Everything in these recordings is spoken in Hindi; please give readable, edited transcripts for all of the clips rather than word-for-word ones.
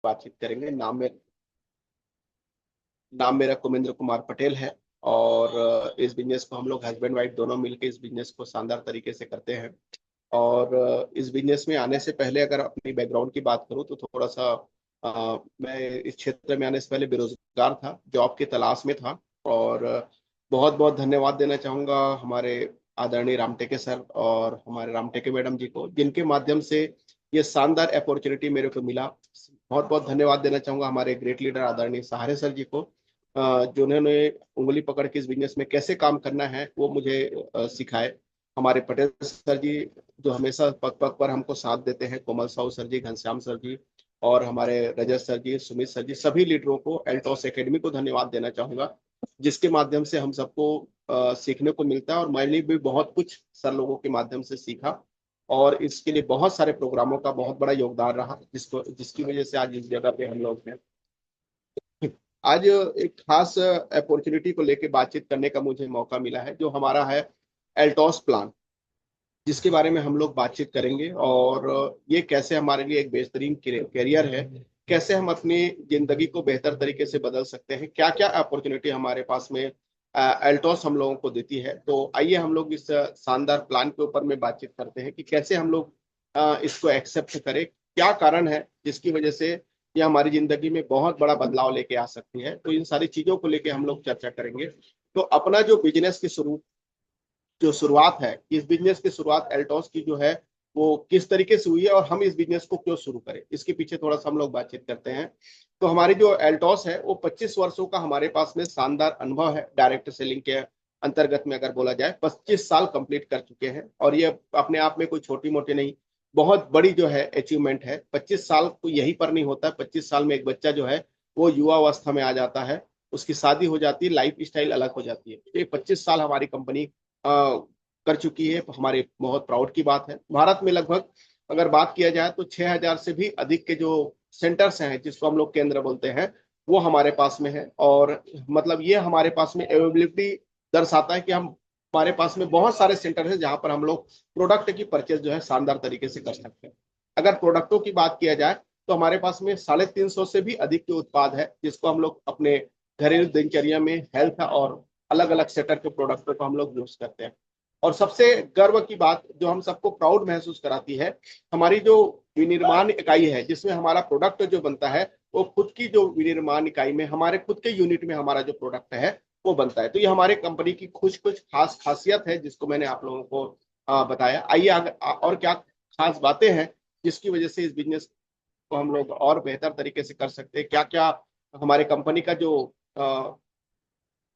बातचीत करेंगे। नाम मेरा कुमेंद्र कुमार पटेल है। और इस बिजनेस को हम लोग हस्बैंड वाइफ दोनों मिलकर इस बिजनेस को शानदार तरीके से करते हैं। और इस बिजनेस में आने से पहले अगर अपनी बैकग्राउंड की बात करूं तो थोड़ा सा मैं इस क्षेत्र में आने से पहले बेरोजगार था, जॉब की तलाश में था। और बहुत बहुत धन्यवाद देना चाहूंगा हमारे आदरणीय रामटेके सर और हमारे रामटेके मैडम जी को, जिनके माध्यम से ये शानदार अपॉर्चुनिटी मेरे को मिला। बहुत बहुत धन्यवाद देना चाहूंगा हमारे ग्रेट लीडर आदरणीय सहारे सर जी को, जिन्होंने उंगली पकड़ के इस बिजनेस में कैसे काम करना है वो मुझे सिखाए। हमारे पटेल सर जी जो हमेशा पग पग पर हमको साथ देते हैं, कोमल साहू सर जी, घनश्याम सर जी और हमारे रजत सर जी, सुमित सर जी, सभी लीडरों को, एल्टॉस एकेडमी को धन्यवाद देना चाहूंगा, जिसके माध्यम से हम सबको सीखने को मिलता है। और मैंने भी बहुत कुछ सर लोगों के माध्यम से सीखा और इसके लिए बहुत सारे प्रोग्रामों का बहुत बड़ा योगदान रहा, जिसकी वजह से आज इस जगह पे हम लोग हैं। आज एक खास अपॉर्चुनिटी को लेकर बातचीत करने का मुझे मौका मिला है, जो हमारा है एल्टॉस प्लान, जिसके बारे में हम लोग बातचीत करेंगे। और ये कैसे हमारे लिए एक बेहतरीन करियर है, कैसे हम अपनी जिंदगी को बेहतर तरीके से बदल सकते हैं, क्या क्या अपॉर्चुनिटी हमारे पास में एल्टॉस हम लोगों को देती है। तो आइए हम लोग इस शानदार प्लान के ऊपर में बातचीत करते हैं कि कैसे हम लोग इसको एक्सेप्ट करें, क्या कारण है जिसकी वजह से ये हमारी जिंदगी में बहुत बड़ा बदलाव लेके आ सकती है। तो इन सारी चीजों को लेके हम लोग चर्चा करेंगे। तो अपना जो बिजनेस की जो शुरुआत है, इस बिजनेस की शुरुआत एल्टॉस की जो है वो किस तरीके से हुई है और हम इस बिजनेस को क्यों शुरू करें, इसके पीछे थोड़ा सा हम लोग बातचीत करते हैं। तो हमारी जो एल्टॉस है वो 25 वर्षों का हमारे पास में शानदार अनुभव है डायरेक्ट सेलिंग के अंतर्गत में। अगर बोला जाए 25 साल कंप्लीट कर चुके हैं और ये अपने आप में कोई छोटी मोटी नहीं, बहुत बड़ी जो है अचीवमेंट है। 25 साल को यहीं पर नहीं होता है। 25 साल में एक बच्चा जो है वो युवा अवस्था में आ जाता है, उसकी शादी हो जाती है, लाइफ स्टाइल अलग हो जाती है। ये 25 साल हमारी कंपनी कर चुकी है, हमारे बहुत प्राउड की बात है। भारत में लगभग अगर बात किया जाए तो 6000 से भी अधिक के जो सेंटर्स हैं, जिसको हम लोग केंद्र बोलते हैं, वो हमारे पास में है। और मतलब ये हमारे पास में अवेलेबिलिटी दर्शाता है कि हम हमारे पास में बहुत सारे सेंटर हैं जहां पर हम लोग प्रोडक्ट की परचेज जो है शानदार तरीके से कर सकते हैं। अगर प्रोडक्टों की बात किया जाए तो हमारे पास में 350 से भी अधिक के उत्पाद है, जिसको हम लोग अपने घरेलू दिनचर्या में हेल्थ और अलग अलग सेक्टर के प्रोडक्टों को हम लोग यूज करते हैं। और सबसे गर्व की बात जो हम सबको प्राउड महसूस कराती है, हमारी जो विनिर्माण इकाई है जिसमें हमारा प्रोडक्ट जो बनता है, वो खुद की जो विनिर्माण इकाई में हमारे खुद के यूनिट में हमारा जो प्रोडक्ट है वो बनता है। तो ये हमारे कंपनी की कुछ खास खासियत है जिसको मैंने आप लोगों को बताया। आइए और क्या खास बातें हैं जिसकी वजह से इस बिजनेस को हम लोग और बेहतर तरीके से कर सकते हैं, क्या क्या हमारे कंपनी का जो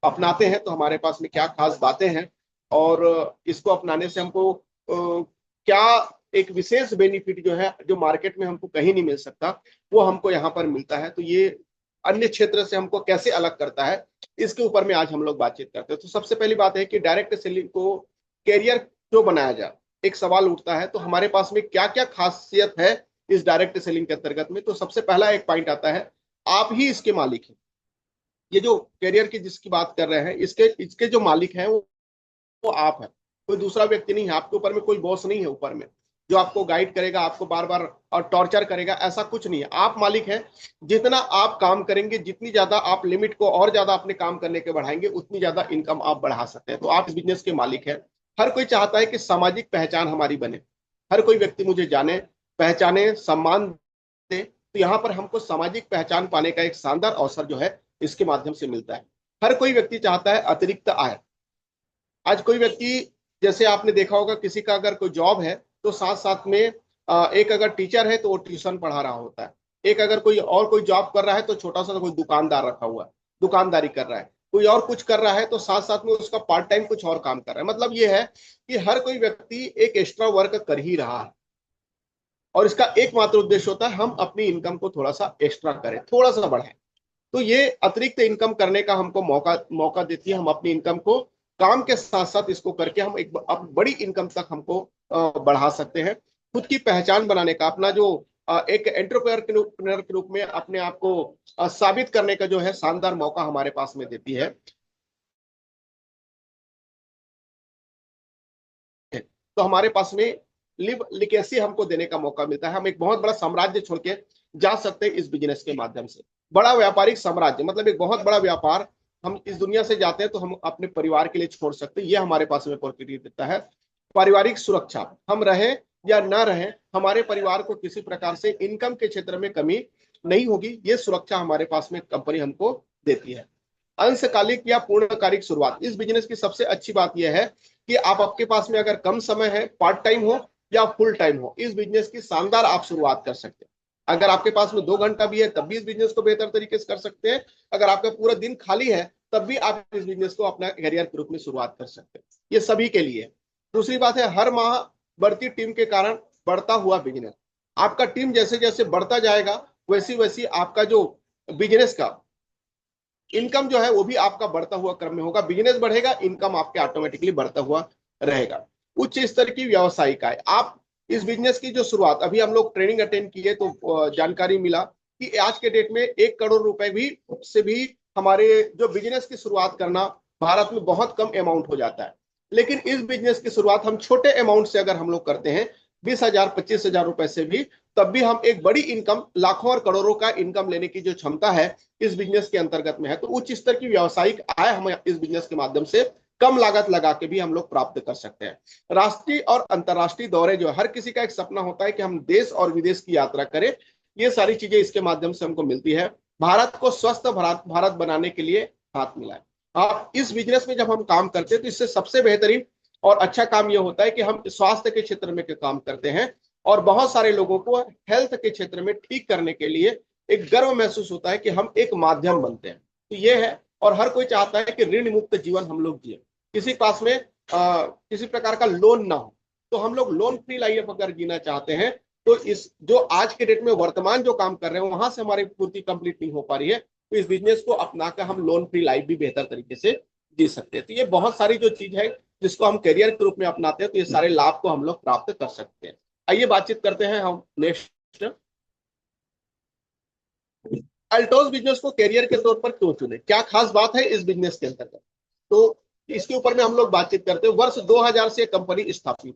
अपनाते हैं तो हमारे पास में क्या खास बातें हैं। और इसको अपनाने से हमको क्या एक विशेष बेनिफिट जो है जो मार्केट में हमको कहीं नहीं मिल सकता, वो हमको यहाँ पर मिलता है। तो ये अन्य क्षेत्र से हमको कैसे अलग करता है, इसके ऊपर में आज हम लोग बातचीत करते हैं। तो सबसे पहली बात है कि डायरेक्ट सेलिंग को कैरियर क्यों बनाया जाए, एक सवाल उठता है। तो हमारे पास में क्या क्या खासियत है इस डायरेक्ट सेलिंग के अंतर्गत में। तो सबसे पहला एक पॉइंट आता है, आप ही इसके मालिक हैं। ये जो कैरियर की जिसकी बात कर रहे हैं, इसके इसके जो मालिक हैं वो आप है, कोई दूसरा व्यक्ति नहीं है। आपके ऊपर में कोई बॉस नहीं है ऊपर में जो आपको गाइड करेगा, आपको बार बार और टॉर्चर करेगा, ऐसा कुछ नहीं है। आप मालिक हैं। जितना आप काम करेंगे, जितनी ज्यादा आप लिमिट को और ज्यादा अपने काम करने के बढ़ाएंगे, उतनी ज्यादा इनकम आप बढ़ा सकते हैं। तो आप इस बिजनेस के मालिक हैं। हर कोई चाहता है कि सामाजिक पहचान हमारी बने, हर कोई व्यक्ति मुझे जाने, पहचाने, सम्मान दे। तो यहाँ पर हमको सामाजिक पहचान पाने का एक शानदार अवसर जो है इसके माध्यम से मिलता है। हर कोई व्यक्ति चाहता है अतिरिक्त आय। आज कोई व्यक्ति, जैसे आपने देखा होगा, किसी का अगर कोई जॉब है तो साथ साथ में एक अगर टीचर है तो वो ट्यूशन पढ़ा रहा होता है। एक अगर कोई जॉब कर रहा है तो छोटा सा कोई दुकानदार रखा हुआ है, दुकानदारी कर रहा है। कोई और कुछ कर रहा है तो साथ साथ में उसका पार्ट टाइम कुछ और काम कर रहा है। मतलब ये है कि हर कोई व्यक्ति एक एक्स्ट्रा वर्क कर ही रहा है और इसका एकमात्र उद्देश्य होता है हम अपनी इनकम को थोड़ा सा एक्स्ट्रा करें, थोड़ा सा बढ़ाएं। तो ये अतिरिक्त इनकम करने का हमको मौका मौका देती है। हम अपनी इनकम को काम के साथ साथ इसको करके हम एक अब बड़ी इनकम तक हमको बढ़ा सकते हैं। खुद की पहचान बनाने का, अपना जो एक एंटरप्रेन्योर के रूप में अपने आप को साबित करने का जो है शानदार मौका हमारे पास में देती है। तो हमारे पास में लिव लिकेसी हमको देने का मौका मिलता है। हम एक बहुत बड़ा साम्राज्य छोड़ के जा सकते हैं इस बिजनेस के माध्यम से। बड़ा व्यापारिक साम्राज्य मतलब एक बहुत बड़ा व्यापार हम इस दुनिया से जाते हैं तो हम अपने परिवार के लिए छोड़ सकते हैं, ये हमारे पास में अपॉर्चुनिटी देता है। पारिवारिक सुरक्षा, हम रहें या ना रहें, हमारे परिवार को किसी प्रकार से इनकम के क्षेत्र में कमी नहीं होगी, ये सुरक्षा हमारे पास में कंपनी हमको देती है। अंशकालिक या पूर्णकालिक शुरुआत, इस बिजनेस की सबसे अच्छी बात यह है कि आप आपके पास में अगर कम समय है, पार्ट टाइम हो या फुल टाइम हो, इस बिजनेस की शानदार आप शुरुआत कर सकते हैं। अगर आपके पास में 2 घंटा भी है तब भी इस बिजनेस को बेहतर तरीके से कर सकते हैं। अगर आपका पूरा दिन खाली है तब भी आप इस बिजनेस को अपना करियर के रूप में शुरुआत कर सकते हैं। ये सभी के लिए। दूसरी बात है, हर माह बढ़ती टीम के कारण बढ़ता हुआ बिजनेस। आपका टीम जैसे जैसे बढ़ता जाएगा वैसी वैसी आपका जो बिजनेस का इनकम जो है वो भी आपका बढ़ता हुआ क्रम में होगा। बिजनेस बढ़ेगा, इनकम आपके ऑटोमेटिकली बढ़ता हुआ रहेगा। उच्च स्तर की व्यावसायिक आय, आप इस बिजनेस की जो शुरुआत, अभी हम लोग ट्रेनिंग अटेंड किए तो जानकारी मिला कि आज के डेट में 1 करोड़ रुपए भी से भी हमारे जो बिजनेस की शुरुआत करना भारत में बहुत कम अमाउंट हो जाता है। लेकिन इस बिजनेस की शुरुआत हम छोटे अमाउंट से अगर हम लोग करते हैं, 20,000 25,000 रुपए से भी, तब भी हम एक बड़ी इनकम, लाखों और करोड़ों का इनकम लेने की जो क्षमता है इस बिजनेस के अंतर्गत में है। तो उच्च स्तर की व्यावसायिक आय हम इस बिजनेस के माध्यम से कम लागत लगा के भी हम लोग प्राप्त कर सकते हैं। राष्ट्रीय और अंतर्राष्ट्रीय दौरे, जो हर किसी का एक सपना होता है कि हम देश और विदेश की यात्रा करें, ये सारी चीजें इसके माध्यम से हमको मिलती है। भारत को स्वस्थ भारत बनाने के लिए हाथ मिलाए। आप इस बिजनेस में जब हम काम करते हैं तो इससे सबसे बेहतरीन और अच्छा काम यह होता है कि हम स्वास्थ्य के क्षेत्र में काम करते हैं और बहुत सारे लोगों को हेल्थ के क्षेत्र में ठीक करने के लिए एक गर्व महसूस होता है कि हम एक माध्यम बनते हैं। तो ये है, और हर कोई चाहता है कि ऋण मुक्त जीवन हम लोग जिए, किसी पास में किसी प्रकार का लोन ना हो। तो हम लोग लोन फ्री लाइफ अगर जीना चाहते हैं तो इस जो आज के डेट में वर्तमान जो काम कर रहे हैं वहां से हमारी पूर्ति कंप्लीट नहीं हो पा रही है, तो इस बिजनेस को अपनाकर हम लोन फ्री लाइफ भी बेहतर तरीके से जी सकते हैं। तो ये बहुत सारी जो चीज है जिसको हम करियर के रूप में अपनाते हैं, तो ये सारे लाभ को हम लोग प्राप्त कर सकते हैं। आइए बातचीत करते हैं हम नेक्स्ट, अल्टोज बिजनेस को करियर के तौर पर क्यों चुने, क्या खास बात है इस बिजनेस के अंतर्गत। तो इसके ऊपर में हम लोग बातचीत करते हैं। वर्ष 2000 से कंपनी स्थापित,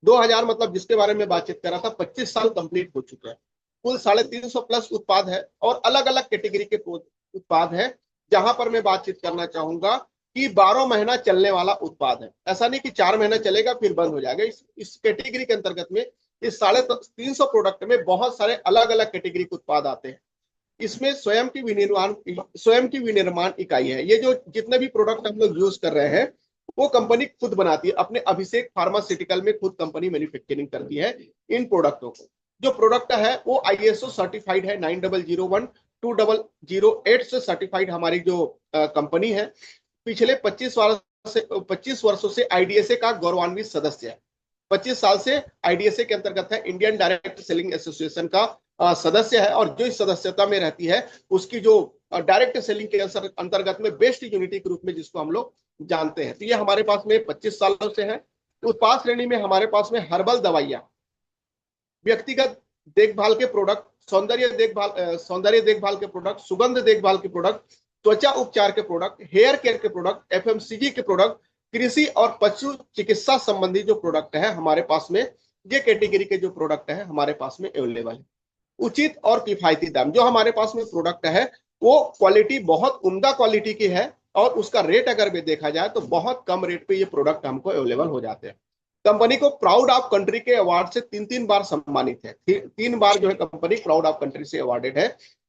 2000 मतलब जिसके बारे में बातचीत कर रहा था, 25 साल कंप्लीट हो चुके हैं। कुल 350 प्लस उत्पाद है और अलग अलग कैटेगरी के उत्पाद है। जहां पर मैं बातचीत करना चाहूंगा कि 12 महीना चलने वाला उत्पाद है। ऐसा नहीं कि 4 महीना चलेगा फिर बंद हो जाएगा। इस कैटेगरी के अंतर्गत में इस 350 प्रोडक्ट में बहुत सारे अलग अलग कैटेगरी के उत्पाद आते हैं। इसमें स्वयं की विनिर्माण इकाई है। ये जो जितने भी प्रोडक्ट हम लोग यूज कर रहे हैं वो कंपनी खुद बनाती है। अपने अभिषेक फार्मास्यूटिकल में खुद कंपनी मैन्युफैक्चरिंग करती है इन प्रोडक्टों को। जो प्रोडक्ट है वो ISO सर्टिफाइड है, 9001 2008 से सर्टिफाइड हमारी जो कंपनी है। पिछले 25 वर्षों से IDSA का गौरवान्वित सदस्य है। 25 साल से IDSA के अंतर्गत है, इंडियन डायरेक्ट सेलिंग एसोसिएशन का सदस्य है। और जो इस सदस्यता में रहती है उसकी जो डायरेक्ट सेलिंग के अंतर्गत में बेस्ट यूनिटी के रूप में जिसको हम लोग जानते हैं। तो ये हमारे पास में 25 सालों से है। उत्पाद श्रेणी में हमारे पास में हर्बल दवाइयां, व्यक्तिगत देखभाल के प्रोडक्ट, सौंदर्य देखभाल के प्रोडक्ट, सुगंध देखभाल के प्रोडक्ट, त्वचा उपचार के प्रोडक्ट, हेयर केयर के प्रोडक्ट, FMCG के प्रोडक्ट, कृषि और पशु चिकित्सा संबंधी जो प्रोडक्ट है हमारे पास में, ये कैटेगरी के जो प्रोडक्ट है हमारे पास में अवेलेबल है। उचित और किफायती दाम, जो हमारे पास में प्रोडक्ट है वो क्वालिटी बहुत उम्दा क्वालिटी की है और उसका रेट अगर भी देखा जाए तो बहुत कम रेट पे ये प्रोडक्ट हमको अवेलेबल हो जाते हैं। कंपनी को प्राउड ऑफ कंट्री के अवार्ड से 3 बार सम्मानित है। 3 बार जो है कंपनी प्राउड ऑफ कंट्री से अवार्डेड है।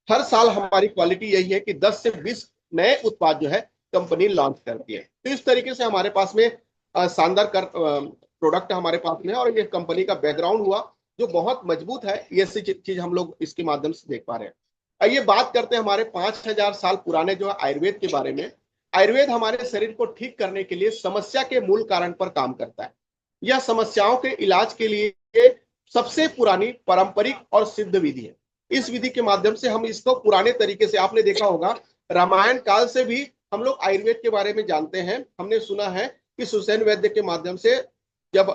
हर साल हमारी क्वालिटी यही है कि 10 से 20 नए उत्पाद जो है कंपनी लॉन्च करती है। तो इस तरीके से हमारे पास में शानदार प्रोडक्ट हमारे पास में, और ये कंपनी का बैकग्राउंड हुआ जो बहुत मजबूत है। ये चीज हम लोग इसके माध्यम से देख पा रहे हैं। आइए बात करते हैं हमारे 5000 साल पुराने जो है आयुर्वेद के बारे में। आयुर्वेद हमारे शरीर को ठीक करने के लिए समस्या के मूल कारण पर काम करता है। यह समस्याओं के इलाज के लिए सबसे पुरानी पारंपरिक और सिद्ध विधि है। इस विधि के माध्यम से हम इसको पुराने तरीके से, आपने देखा होगा रामायण काल से भी हम लोग आयुर्वेद के बारे में जानते हैं। हमने सुना है कि सुसैन वैद्य के माध्यम से जब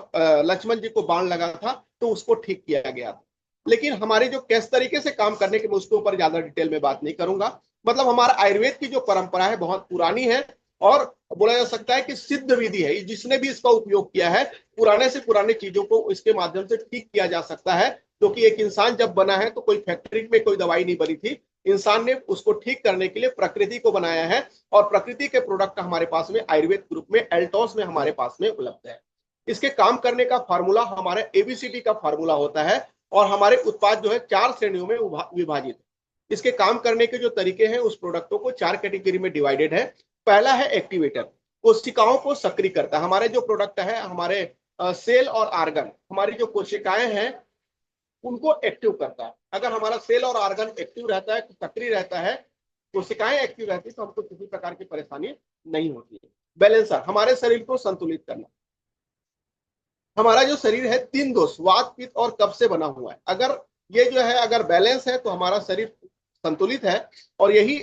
लक्ष्मण जी को बाण लगा था तो उसको ठीक किया गया था। लेकिन हमारे जो किस तरीके से काम करने के, मैं उसके ऊपर ज्यादा डिटेल में बात नहीं करूंगा। मतलब हमारा आयुर्वेद की जो परंपरा है बहुत पुरानी है और बोला जा सकता है कि सिद्ध विधि है। जिसने भी इसका उपयोग किया है पुराने से पुराने चीजों को इसके माध्यम से ठीक किया जा सकता है क्योंकि एक इंसान जब बना है तो कोई फैक्ट्री में कोई दवाई नहीं बनी थी, इंसान ने उसको ठीक करने के लिए प्रकृति को बनाया है, और प्रकृति के प्रोडक्ट हमारे पास में आयुर्वेद ग्रुप में एल्टोस में हमारे पास में उपलब्ध है। इसके काम करने का फार्मूला हमारे एबीसीडी का फार्मूला होता है, और हमारे उत्पाद जो है 4 श्रेणियों में विभाजित है। इसके काम करने के जो तरीके हैं उस प्रोडक्टों को 4 कैटेगरी में डिवाइडेड है। पहला है एक्टिवेटर, कोशिकाओं को सक्रिय करता है। हमारे जो प्रोडक्ट है, हमारे सेल और आर्गन, हमारी जो कोशिकाएं हैं उनको एक्टिव करता है। अगर हमारा सेल और आर्गन एक्टिव रहता है, सक्रिय रहता है, कोशिकाएं एक्टिव रहती है, तो हमको किसी प्रकार की परेशानी नहीं होती है। बैलेंसर, हमारे शरीर को संतुलित करना। हमारा जो शरीर है 3 दोष, वात पित्त और कफ से बना हुआ है। अगर ये जो है अगर बैलेंस है तो हमारा शरीर संतुलित है, और यही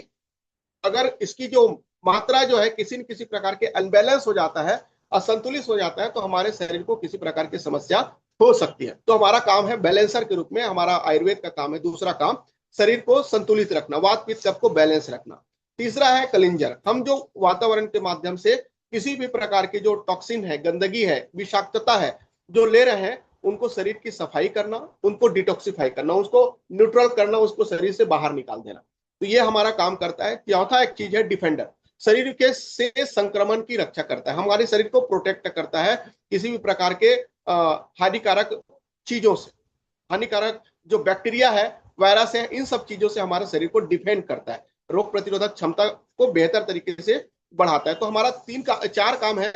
अगर इसकी जो मात्रा जो है किसी न किसी प्रकार के अनबैलेंस हो जाता है, असंतुलित हो जाता है, तो हमारे शरीर को किसी प्रकार की समस्या हो सकती है। तो हमारा काम है बैलेंसर के रूप में, हमारा आयुर्वेद का काम है दूसरा काम, शरीर को संतुलित रखना, वात पित्त कफ को बैलेंस रखना। तीसरा है कलिंजर, हम जो वातावरण के माध्यम से किसी भी प्रकार के जो टॉक्सिन है, गंदगी है, विषाक्तता है जो ले रहे हैं, उनको शरीर की सफाई करना, उनको डिटॉक्सिफाई करना, उसको न्यूट्रल करना, उसको शरीर से बाहर निकाल देना। तो ये हमारा काम करता है। चौथा एक चीज है डिफेंडर, शरीर के से संक्रमण की रक्षा करता है, हमारे शरीर को प्रोटेक्ट करता है किसी भी प्रकार के हानिकारक चीजों से। हानिकारक जो बैक्टीरिया है, वायरस है, इन सब चीजों से हमारे शरीर को डिफेंड करता है, रोग प्रतिरोधक क्षमता को बेहतर तरीके से बढ़ाता है। तो हमारा 4 काम है,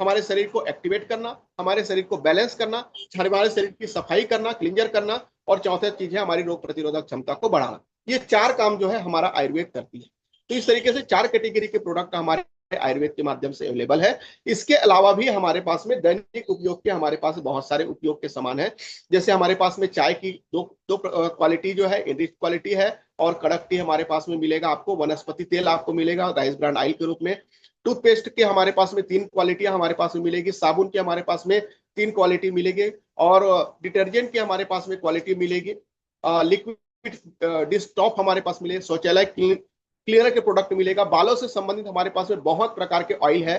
हमारे शरीर को एक्टिवेट करना, हमारे शरीर को बैलेंस करना, हमारे शरीर की सफाई करना, क्लींजर करना, और चौथा चीज है हमारी रोग प्रतिरोधक क्षमता को बढ़ाना। ये 4 काम जो है हमारा आयुर्वेद करती है। तो इस तरीके से 4 कैटेगरी के प्रोडक्ट हमारे आयुर्वेद के माध्यम से अवेलेबल है। इसके अलावा भी हमारे पास में दैनिक उपयोग के हमारे पास बहुत सारे उपयोग के सामान है। जैसे हमारे पास में चाय की दो क्वालिटी जो है, रिच क्वालिटी है, और कड़क टी हमारे पास में मिलेगा आपको। वनस्पति तेल आपको मिलेगा राइस ब्रांड ऑयल के रूप में। टूथपेस्ट के हमारे पास में 3 क्वालिटियां हमारे पास में मिलेगी। साबुन की हमारे पास में 3 क्वालिटी मिलेगी, और डिटर्जेंट की हमारे पास में क्वालिटी मिलेगी। लिक्विड डिश टॉप हमारे पास मिलेगा। शौचालय क्लीनर के प्रोडक्ट मिलेगा। बालों से संबंधित हमारे पास में बहुत प्रकार के ऑयल है।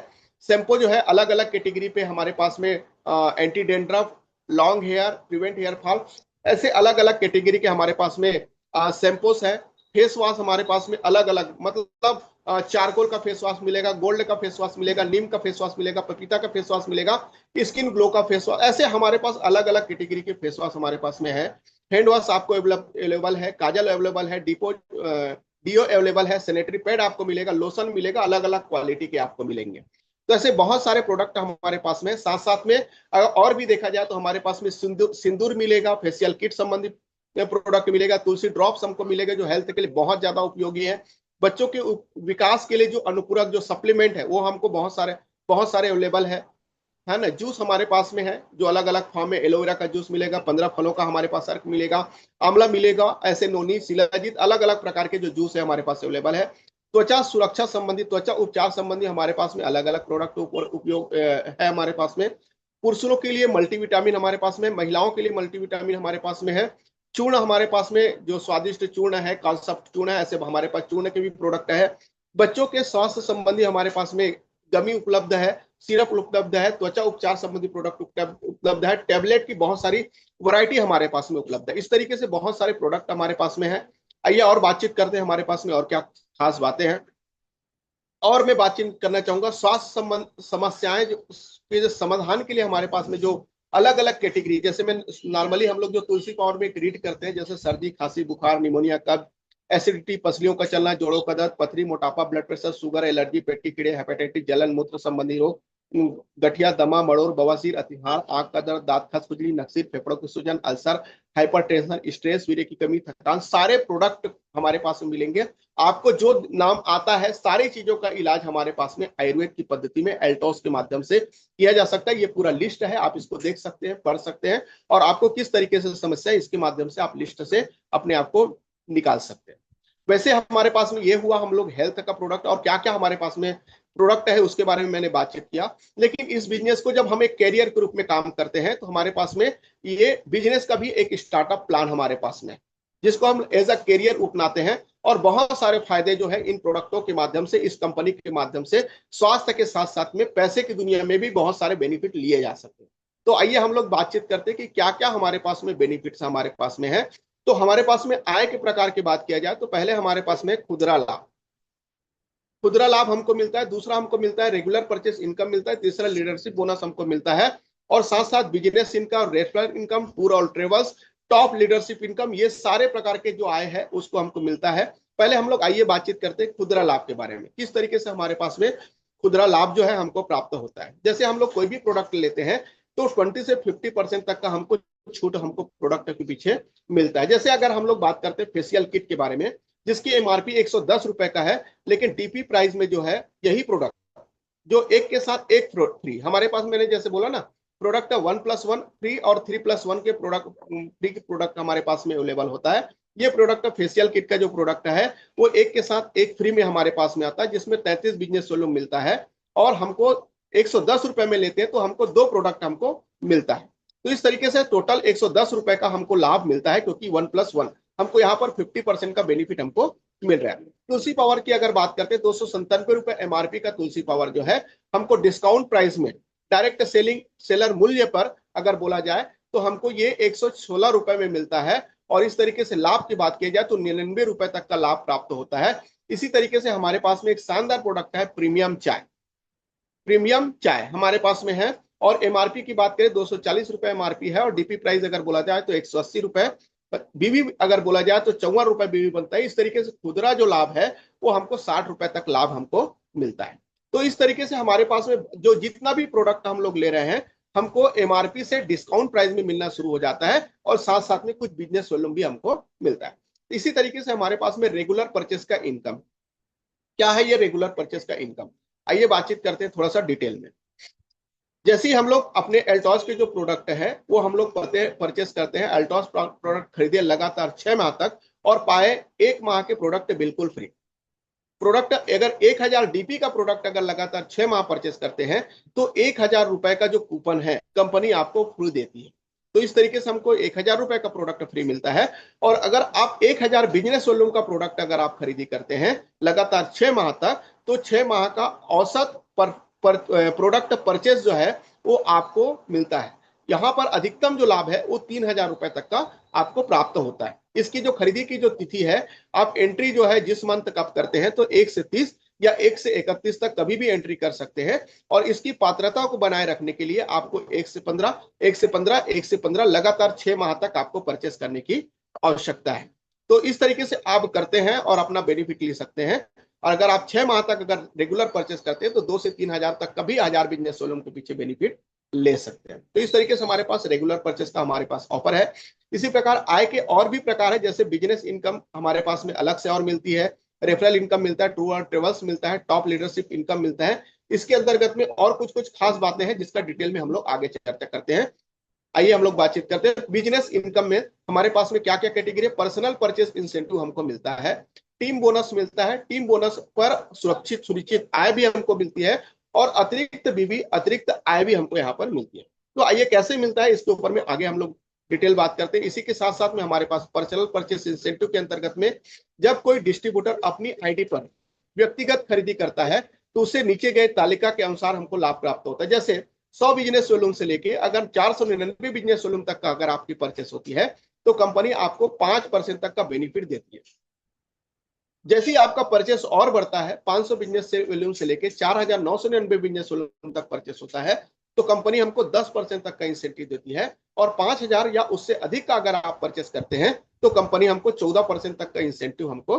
शैम्पू जो है अलग अलग कैटेगरी पे हमारे पास में anti dandruff, long hair, prevent hair fall, ऐसे अलग अलग कैटेगरी के हमारे पास में शैम्पूस है। फेस वॉश हमारे पास में अलग अलग, मतलब चारकोल का फेस वॉश मिलेगा, गोल्ड का फेस वॉश मिलेगा, नीम का फेस वॉश मिलेगा, पपीता का फेस वॉश मिलेगा, स्किन ग्लो का फेस वॉश, ऐसे हमारे पास अलग अलग कैटेगरी के फेस वॉश हमारे पास में है। हैंड वॉश आपको अवेलेबल है, काजल अवेलेबल है, डीओ अवेलेबल है, सैनिटरी पैड आपको मिलेगा, लोशन मिलेगा, अलग अलग क्वालिटी के आपको मिलेंगे। तो ऐसे बहुत सारे प्रोडक्ट हमारे पास में। साथ साथ में अगर और भी देखा जाए तो हमारे पास में सिंदूर मिलेगा, फेशियल किट संबंधित प्रोडक्ट मिलेगा, तुलसी ड्रॉप्स हमको मिलेगा जो हेल्थ के लिए बहुत ज्यादा उपयोगी है। बच्चों के विकास के लिए जो अनुपूरक जो सप्लीमेंट है वो हमको बहुत सारे अवेलेबल है ना। जूस हमारे पास में है जो अलग अलग फॉर्म में, एलोवेरा का जूस मिलेगा, 15 फलों का हमारे पास अर्क मिलेगा, आंवला मिलेगा, ऐसे नोनी, शिलाजीत, अलग अलग प्रकार के जो जूस है हमारे पास अवेलेबल है। त्वचा सुरक्षा संबंधी, त्वचा उपचार संबंधी हमारे पास में अलग अलग प्रोडक्ट उपयोग है हमारे पास में। पुरुषों के लिए मल्टीविटामिन हमारे पास में, महिलाओं के लिए मल्टीविटामिन हमारे पास में है। चूर्ण हमारे पास में जो स्वादिष्ट चूर्ण है, कॉन्सेप्ट चूर्ण है, ऐसे हमारे पास चूर्ण के भी प्रोडक्ट है। बच्चों के स्वास्थ्य संबंधी हमारे पास में गमी उपलब्ध है, सिरप उपलब्ध है, त्वचा उपचार संबंधी प्रोडक्ट उपलब्ध है, टैबलेट की बहुत सारी वैरायटी हमारे पास में उपलब्ध है। इस तरीके से बहुत सारे प्रोडक्ट हमारे पास में है। आइए और बातचीत करते हैं हमारे पास में और क्या खास बातें हैं। और मैं बातचीत करना चाहूंगा स्वास्थ्य संबंध समस्याएं जो समाधान के लिए हमारे पास में जो अलग अलग कैटेगरी, जैसे मैं नॉर्मली हम लोग जो तुलसी पावर में ट्रीट करते हैं, जैसे सर्दी, खांसी, बुखार, निमोनिया, कब्ज, एसिडिटी, पसलियों का चलना, जोड़ों का दर्द, पथरी, मोटापा, ब्लड प्रेशर, शुगर, एलर्जी, पेट की कीड़े, हेपेटाइटिस, जलन, मूत्र संबंधी रोग, गठिया, दमा, मड़ोर, बवासीर, अतिहार, आंख का दर्द, दांत खस, खुजली, नक्सीर, फेफड़ों की सूजन, अल्सर, हाइपरटेंशन, स्ट्रेस, वीर्य की कमी, थकान, सारे प्रोडक्ट हमारे पास में मिलेंगे। आपको जो नाम आता है सारी चीजों का इलाज हमारे पास में आयुर्वेद की पद्धति में एल्टोस के माध्यम से किया जा सकता है। ये पूरा लिस्ट है, आप इसको देख सकते हैं, पढ़ सकते हैं, और आपको किस तरीके से समस्या है इसके माध्यम से आप लिस्ट से अपने आप को निकाल सकते हैं। वैसे हमारे पास में ये हुआ हम लोग हेल्थ का प्रोडक्ट, और क्या क्या हमारे पास में प्रोडक्ट है उसके बारे में मैंने बातचीत किया। लेकिन इस बिजनेस को जब हम एक कैरियर के रूप में काम करते हैं तो हमारे पास में ये बिजनेस का भी एक स्टार्टअप प्लान हमारे पास में, जिसको हम एज अ कैरियर अपनाते हैं, और बहुत सारे फायदे जो है इन प्रोडक्टों के माध्यम से, इस कंपनी के माध्यम से स्वास्थ्य के साथ साथ में पैसे की दुनिया में भी बहुत सारे बेनिफिट लिए जा सकते हैं। तो आइए हम लोग बातचीत करते हैं कि क्या क्या हमारे पास में बेनिफिट्स हमारे पास में है। तो हमारे पास में आय के प्रकार की बात किया जाए तो पहले हमारे पास में खुदरा लाभ, खुदरा लाभ हमको मिलता है। दूसरा हमको मिलता है रेगुलर परचेस इनकम मिलता है। तीसरा लीडरशिप बोनस हमको मिलता है। और साथ साथ business income, referral income, tour और ट्रेवल्स, टॉप लीडरशिप इनकम, ये सारे प्रकार के जो आय है उसको हमको मिलता है। पहले हम लोग आइए बातचीत करते हैं खुदरा लाभ के बारे में, किस तरीके से हमारे पास में खुदरा लाभ जो है हमको प्राप्त होता है। जैसे हम लोग कोई भी प्रोडक्ट लेते हैं तो 20 से 50% तक का हमको छूट हमको प्रोडक्ट के पीछे मिलता है। जैसे अगर हम लोग बात करते हैं फेशियल किट के बारे में, जिसकी एमआरपी 110 रुपए का है, लेकिन टीपी प्राइस में जो है यही प्रोडक्ट जो एक के साथ एक फ्री हमारे पास, मैंने जैसे बोला ना, प्रोडक्ट 1+1 फ्री और 3+1 के प्रोडक्ट फ्री के प्रोडक्ट हमारे पास में अवेलेबल होता है। ये प्रोडक्ट फेशियल किट का जो प्रोडक्ट है वो एक के साथ एक फ्री में हमारे पास में आता है, जिसमें 33 बिजनेस सोलूम मिलता है और हमको 110 रुपए में लेते हैं तो हमको 2 प्रोडक्ट हमको मिलता है। तो इस तरीके से टोटल 110 रुपए का हमको लाभ मिलता है, क्योंकि 1+1 हमको यहाँ पर 50% का बेनिफिट हमको मिल रहा है। तुलसी पावर की अगर बात करते हैं, 297 रुपए एमआरपी का तुलसी पावर जो है हमको डिस्काउंट प्राइस में डायरेक्ट सेलर मूल्य पर अगर बोला जाए तो हमको ये 116 रुपए में मिलता है। और इस तरीके से लाभ की बात की जाए तो 99 रुपए तक का लाभ प्राप्त होता है। इसी तरीके से हमारे पास में एक शानदार प्रोडक्ट है प्रीमियम चाय, प्रीमियम चाय हमारे पास में है। और एमआरपी की बात करें 240 रुपए एमआरपी है, और डीपी प्राइस अगर बोला जाए तो 180 रुपए, बीवी अगर बोला जाए तो 54 रुपए बीवी बनता है। इस तरीके से खुदरा जो लाभ है वो हमको 60 रुपए तक लाभ हमको मिलता है। तो इस तरीके से हमारे पास में जो जितना भी प्रोडक्ट हम लोग ले रहे हैं हमको एमआरपी से डिस्काउंट प्राइस में मिलना शुरू हो जाता है, और साथ साथ में कुछ बिजनेस वॉल्यूम भी हमको मिलता है। इसी तरीके से हमारे पास में रेगुलर परचेस का इनकम, क्या है ये रेगुलर परचेस का इनकम, आइए बातचीत करते हैं थोड़ा सा डिटेल में। जैसे ही हम लोग अपने एल्टॉस के जो प्रोडक्ट है वो हम लोग परचेस करते हैं, एल्टॉस प्रोडक्ट खरीदे लगातार 6 माह तक और पाए 1 माह के प्रोडक्ट बिल्कुल फ्री। प्रोडक्ट अगर 1000 डीपी का प्रोडक्ट अगर लगातार 6 माह परचेस करते हैं तो 1000 रुपए का जो कूपन है कंपनी आपको फ्री देती है। तो इस तरीके से हमको 1000 रुपए का प्रोडक्ट फ्री मिलता है। और अगर आप 1000 बिजनेस वॉल्यूम का प्रोडक्ट अगर आप खरीदी करते हैं लगातार 6 माह तक, तो 6 माह का औसत प्रोडक्ट परचेस जो है वो आपको मिलता है। यहाँ पर अधिकतम जो लाभ है वो 3000 रुपए तक का आपको प्राप्त होता है। इसकी जो खरीदी की जो तिथि है, आप एंट्री जो है जिस मंथ कब करते हैं तो 1 से 30 या 1 से 31 तक कभी भी एंट्री कर सकते हैं। और इसकी पात्रता को बनाए रखने के लिए आपको 1 से 15, 1 से 15, 1 से 15 लगातार 6 माह तक आपको परचेस करने की आवश्यकता है। तो इस तरीके से आप करते हैं और अपना बेनिफिट ले सकते हैं। और अगर आप 6 माह तक अगर रेगुलर परचेस करते हैं तो 2 से 3000 तक का भी 1000 बिजनेस वॉल्यूम के पीछे बेनिफिट ले सकते हैं। तो इस तरीके से हमारे पास रेगुलर परचेस का हमारे पास ऑफर है। इसी प्रकार आय के और भी प्रकार है, जैसे बिजनेस इनकम हमारे पास में अलग से और मिलती है, रेफरल इनकम मिलता है, टूर और ट्रेवल्स मिलता है, टॉप लीडरशिप इनकम मिलता है। इसके अंतर्गत में और कुछ कुछ खास बातें हैं जिसका डिटेल में हम लोग आगे चर्चा करते हैं। आइए हम लोग बातचीत करते हैं बिजनेस इनकम में हमारे पास में क्या क्या कैटेगरी है। पर्सनल परचेस इंसेंटिव हमको मिलता है, टीम बोनस मिलता है, टीम बोनस पर सुनिश्चित आय भी हमको मिलती है, और अतिरिक्त आय भी हमको यहाँ पर मिलती है। तो आइए कैसे मिलता है इसके ऊपर में आगे हम लोग डिटेल बात करते हैं। इसी के साथ साथ में हमारे पास पर्सनल परचेस इंसेंटिव के अंतर्गत में जब कोई डिस्ट्रीब्यूटर अपनी आईडी पर व्यक्तिगत खरीदी करता है तो उसे नीचे गए तालिका के अनुसार हमको लाभ प्राप्त होता है। जैसे 100 बिजनेस वॉल्यूम से लेके अगर 499 बिजनेस वॉल्यूम तक का अगर आपकी परचेस होती है तो कंपनी आपको 5% तक का बेनिफिट देती है। जैसे ही आपका परचेस और बढ़ता है, 500 बिजनेस से वॉल्यूम से लेके 4999 बिजनेस वॉल्यूम तक परचेस होता है, तो कंपनी हमको 10% तक का इंसेंटिव देती है। और 5000 या उससे अधिक का अगर आप परचेस करते हैं तो कंपनी हमको 14% तक का इंसेंटिव हमको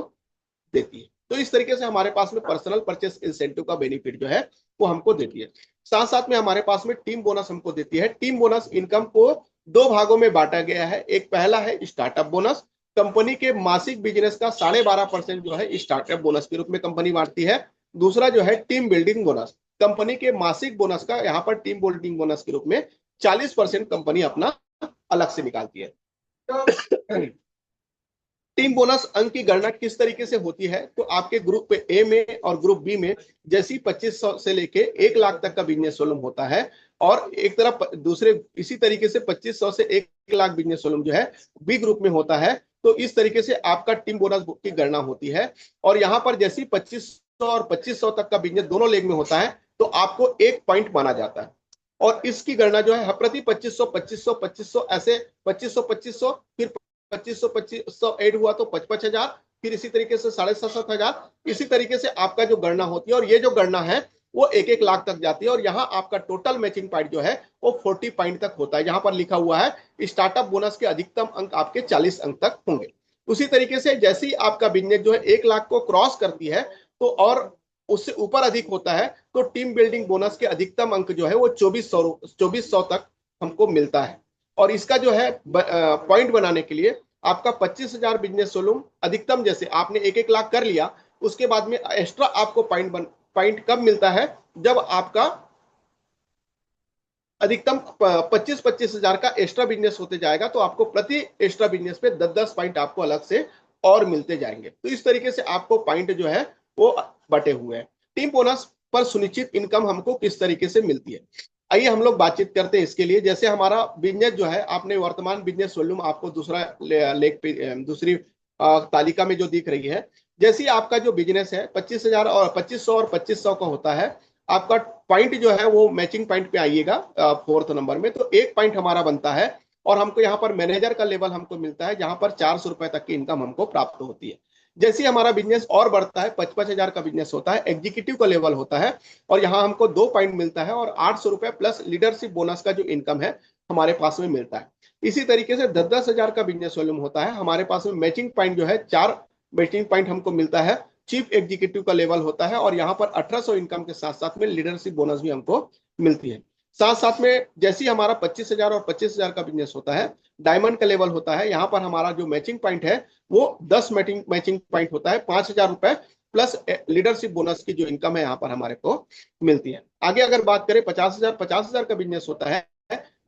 देती है। तो इस तरीके से हमारे पास में पर्सनल परचेस इंसेंटिव का बेनिफिट जो है वो हमको देती है। साथ साथ में हमारे पास में टीम बोनस हमको देती है। टीम बोनस इनकम को 2 भागों में बांटा गया है। एक पहला है स्टार्टअप बोनस, कंपनी के मासिक बिजनेस का 12.5% जो है स्टार्टअप बोनस के रूप में कंपनी बांटती है। दूसरा जो है टीम बिल्डिंग बोनस, कंपनी के मासिक बोनस का यहाँ पर टीम बिल्डिंग बोनस के रूप में 40% कंपनी अपना अलग से निकालती है। टीम बोनस अंक की गणना किस तरीके से होती है, तो आपके ग्रुप ए में और ग्रुप बी में जैसी 2500 से लेके 1 लाख तक का बिजनेस वॉल्यूम होता है, और एक तरफ दूसरे इसी तरीके से 2500 से 1 लाख बिजनेस वॉल्यूम जो है बी ग्रुप में होता है। तो इस तरीके से आपका टीम बोनस की गणना होती है। और यहाँ पर जैसी 2500 और 2500 तक का बिजनेस दोनों लेग में होता है तो आपको 1 पॉइंट माना जाता है। और इसकी गणना जो है प्रति 2500 2500 2500 ऐसे 2500 फिर 2500 2500 ऐड हुआ तो 55,000, फिर इसी तरीके से 7,500 इसी तरीके से आपका जो गणना होती है। और ये जो गणना है वो 1-1 लाख तक जाती है। और यहाँ आपका टोटल मैचिंग पॉइंट जो है वो 40 पॉइंट तक होता है। यहाँ पर लिखा हुआ है स्टार्टअप बोनस के अधिकतम अंक आपके 40 अंक तक होंगे। उसी तरीके से जैसे ही आपका बिजनेस जो है 1 लाख को क्रॉस करती है तो और उससे ऊपर अधिक होता है तो टीम बिल्डिंग बोनस के अधिकतम अंक जो है वो 2400 तक हमको मिलता है। और इसका जो है पॉइंट बनाने के लिए आपका 25,000 बिजनेस वॉल्यूम अधिकतम, जैसे आपने 1-1 लाख कर लिया, उसके बाद में एक्स्ट्रा आपको पॉइंट कब मिलता है, जब आपका अधिकतम 25,000 का एक्स्ट्रा बिजनेस होते जाएगा तो आपको प्रति एक्स्ट्रा बिजनेस पे 10-10 पॉइंट आपको अलग से और मिलते जाएंगे। तो इस तरीके से आपको पॉइंट जो है वो बटे हुए हैं। टीम बोनस पर सुनिश्चित इनकम हमको किस तरीके से मिलती है, आइए हम लोग बातचीत करते हैं इसके लिए। जैसे हमारा बिजनेस जो है, आपने वर्तमान बिजनेस वॉल्यूम आपको दूसरा लेख पे दूसरी तालिका में जो दिख रही है, जैसे आपका जो बिजनेस है 25,000 और 2500 और 2500 का होता है, आपका पॉइंट जो है वो मैचिंग पॉइंट पे आइएगा 4th नंबर में, तो एक पॉइंट हमारा बनता है। और हमको यहाँ पर मैनेजर का लेवल हमको मिलता है जहां पर 400 रुपए तक की इनकम हमको प्राप्त होती है। जैसे हमारा बिजनेस और बढ़ता है, 55,000 का बिजनेस होता है, एग्जीक्यूटिव का लेवल होता है और यहाँ हमको 2 पॉइंट मिलता है और 800 रुपए प्लस लीडरशिप बोनस का जो इनकम है हमारे पास में मिलता है। इसी तरीके से 10-10,000 का बिजनेस वॉल्यूम होता है, हमारे पास में मैचिंग पॉइंट जो है 4 मैचिंग पॉइंट हमको मिलता है। चीफ एग्जीक्यूटिव का लेवल होता है और यहाँ पर 1800 इनकम के साथ साथ में लीडरशिप बोनस भी हमको मिलती है। साथ साथ में जैसे हमारा 25,000 और 25,000 का बिजनेस होता है, डायमंड का लेवल होता है, यहाँ पर हमारा जो मैचिंग पॉइंट है वो 10 मैचिंग पॉइंट होता है, 5,000 रुपए प्लस लीडरशिप बोनस की जो इनकम है यहाँ पर हमारे को मिलती है। आगे अगर बात करें 50,000 का बिजनेस होता है,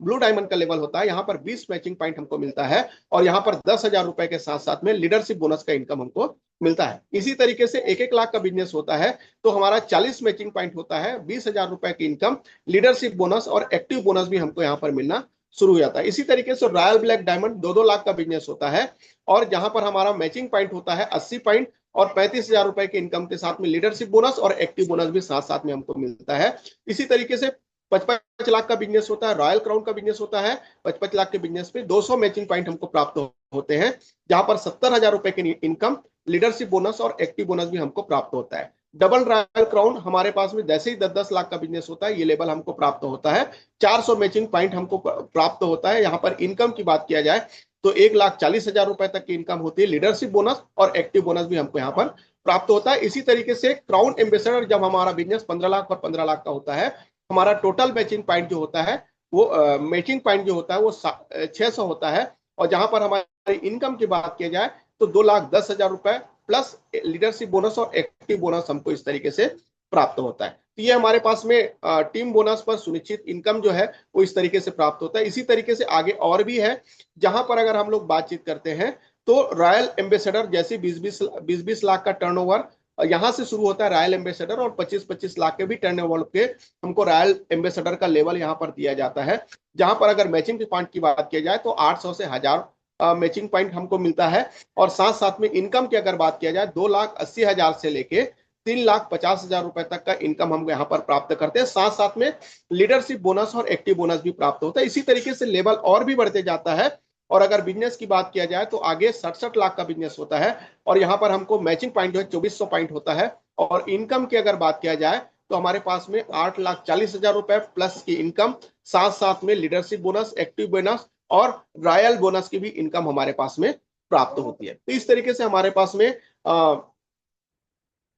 ब्लू डायमंड का लेवल होता है, यहाँ पर 20 मैचिंग पॉइंट हमको मिलता है और यहाँ पर 10,000 रुपए के साथ साथ में लीडरशिप बोनस का इनकम हमको मिलता है। इसी तरीके से 1-1 लाख का बिजनेस होता है तो हमारा 40 मैचिंग पॉइंट होता है, 20,000 रुपए की इनकम, लीडरशिप बोनस और एक्टिव बोनस भी हमको यहाँ पर मिलना शुरू हो जाता है। इसी तरीके से रॉयल ब्लैक डायमंड 2-2 लाख का बिजनेस होता है और जहां पर हमारा मैचिंग पॉइंट होता है 80 पॉइंट और 35,000 रुपए के इनकम के साथ में लीडरशिप बोनस और एक्टिव बोनस भी साथ साथ में हमको मिलता है। इसी तरीके से 55 लाख का बिजनेस होता है, रॉयल क्राउन का बिजनेस होता है, 55 लाख के बिजनेस पे 200 मैचिंग पॉइंट हमको प्राप्त होते हैं, जहां पर 70,000 रुपए की इनकम, लीडरशिप बोनस और एक्टिव बोनस भी हमको प्राप्त होता है। डबल रॉयल क्राउन हमारे पास में जैसे ही 10-10 लाख का बिजनेस होता है, ये लेवल हमको प्राप्त होता है, 400 मैचिंग पॉइंट हमको प्राप्त होता है। यहाँ पर इनकम की बात किया जाए तो 1,40,000 रुपए तक की इनकम होती है, लीडरशिप बोनस और एक्टिव बोनस भी हमको यहाँ पर प्राप्त होता है। इसी तरीके से क्राउन एम्बेसडर, जब हमारा बिजनेस 15 लाख और 15 लाख का होता है, हमारा टोटल मैचिंग पॉइंट जो होता है वो मैचिंग पॉइंट जो होता है वो 600 होता है। और जहां पर हमारी इनकम की बात की जाए तो 2,10,000 रुपए प्लस लीडरशिप बोनस और एक्टिव बोनस हमको इस तरीके से प्राप्त होता है। तो ये हमारे पास में टीम बोनस पर सुनिश्चित इनकम जो है वो इस तरीके से प्राप्त होता है। इसी तरीके से आगे और भी है, जहां पर अगर हम लोग बातचीत करते हैं तो रॉयल एम्बेसडर जैसे 20-20 लाख का टर्नओवर यहां से शुरू होता है रॉयल एम्बेसडर, और 25-25 लाख के भी टर्नओवर के हमको रॉयल एम्बेसडर का लेवल यहाँ पर दिया जाता है। जहां पर अगर मैचिंग पॉइंट की बात की जाए तो 800 से 1000 मैचिंग पॉइंट हमको मिलता है। और साथ साथ में इनकम की अगर बात किया जाए 2,80,000 से लेके 3,50,000 रुपए तक का इनकम हम यहाँ पर प्राप्त करते हैं। साथ साथ में लीडरशिप बोनस और एक्टिव बोनस भी प्राप्त होता है। इसी तरीके से लेवल और भी बढ़ते जाता है। और अगर बिजनेस की बात किया जाए तो आगे 67 लाख का बिजनेस होता है और यहाँ पर हमको मैचिंग पॉइंट जो है 2400 पॉइंट होता है। और इनकम की अगर बात किया जाए तो हमारे पास में 8,40,000 रुपए प्लस की इनकम, साथ साथ में लीडरशिप बोनस, एक्टिव बोनस और रॉयल बोनस की भी इनकम हमारे पास में प्राप्त होती है। तो इस तरीके से हमारे पास में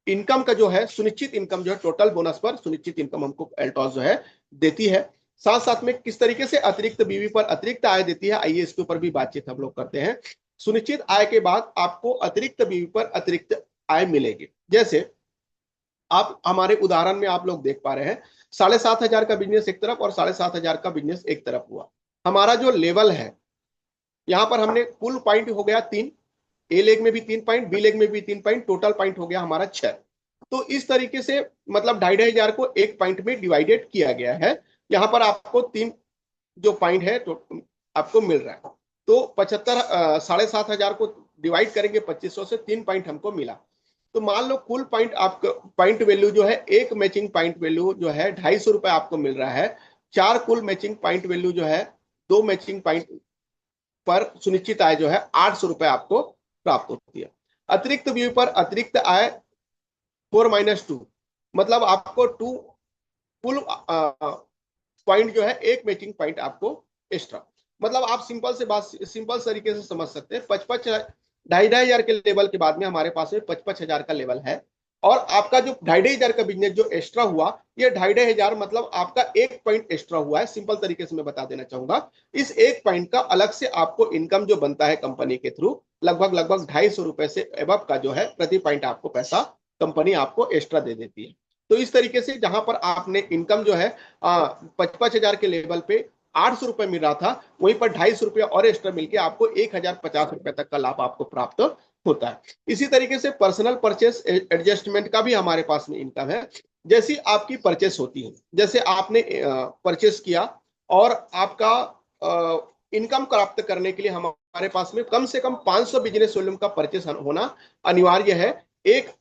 इनकम का जो है सुनिश्चित इनकम जो है टोटल बोनस पर सुनिश्चित इनकम हमको एल्टॉस जो है देती है। साथ साथ में किस तरीके से अतिरिक्त बीवी पर अतिरिक्त आय देती है, आइए इसके ऊपर भी बातचीत हम लोग करते हैं। सुनिश्चित आय के बाद आपको अतिरिक्त बीवी पर अतिरिक्त आय मिलेगी। जैसे आप हमारे उदाहरण में आप लोग देख पा रहे हैं 7,500 का बिजनेस एक तरफ और 7,500 का बिजनेस एक तरफ हुआ। हमारा जो लेवल है यहाँ पर हमने कुल पॉइंट हो गया 3, ए लेग में भी 3 पॉइंट, बी लेग में भी 3 पॉइंट, टोटल पॉइंट हो गया हमारा 6। तो इस तरीके से मतलब 2,500 को एक पॉइंट में डिवाइडेड किया गया है। यहाँ पर आपको 3 जो पॉइंट है तो आपको मिल रहा है। तो 7,500 को डिवाइड करेंगे 2500 से, 3 पॉइंट हमको मिला। तो मान लो कुल पॉइंट आपको पॉइंट वैल्यू जो है एक मैचिंग पॉइंट वैल्यू जो है 250 रुपए आपको मिल रहा है। 4 कुल मैचिंग पॉइंट वैल्यू जो है, 2 मैचिंग पॉइंट पर सुनिश्चित आय जो है 800 रुपए आपको प्राप्त होती है। अतिरिक्त व्यू पर अतिरिक्त आय 4-2, मतलब आपको 2 कुल पॉइंट जो है, एक मैचिंग पॉइंट आपको एक्स्ट्रा। मतलब आप सिंपल तरीके से समझ सकते हैं, 25,500 के लेवल के बाद में हमारे पास में 55,000 का लेवल है, और आपका जो 2,500 का बिजनेस जो एक्स्ट्रा हुआ, ये 2,500 मतलब आपका एक पॉइंट एक्स्ट्रा हुआ है। सिंपल तरीके से मैं बता देना चाहूंगा, इस एक पॉइंट का अलग से आपको इनकम जो बनता है कंपनी के थ्रू, लगभग 250 रुपए से एबव का जो है प्रति पॉइंट आपको पैसा कंपनी आपको एक्स्ट्रा दे देती है। तो इस तरीके से जहां पर आपने इनकम जो है 55,000 के लेवल पे 800 रुपए मिल रहा था, वहीं पर 250 रुपए और एक्स्ट्रा मिलकर आपको 1,050 रुपए तक का लाभ आपको प्राप्त होता है। इसी तरीके से पर्सनल परचेस एडजस्टमेंट का भी हमारे पास में इनकम है। जैसी आपकी परचेस होती है, जैसे आपने परचेस किया और आपका इनकम प्राप्त करने के लिए हमारे पास में कम से कम 500 बिजनेस वॉल्यूम का परचेस होना अनिवार्य है। एक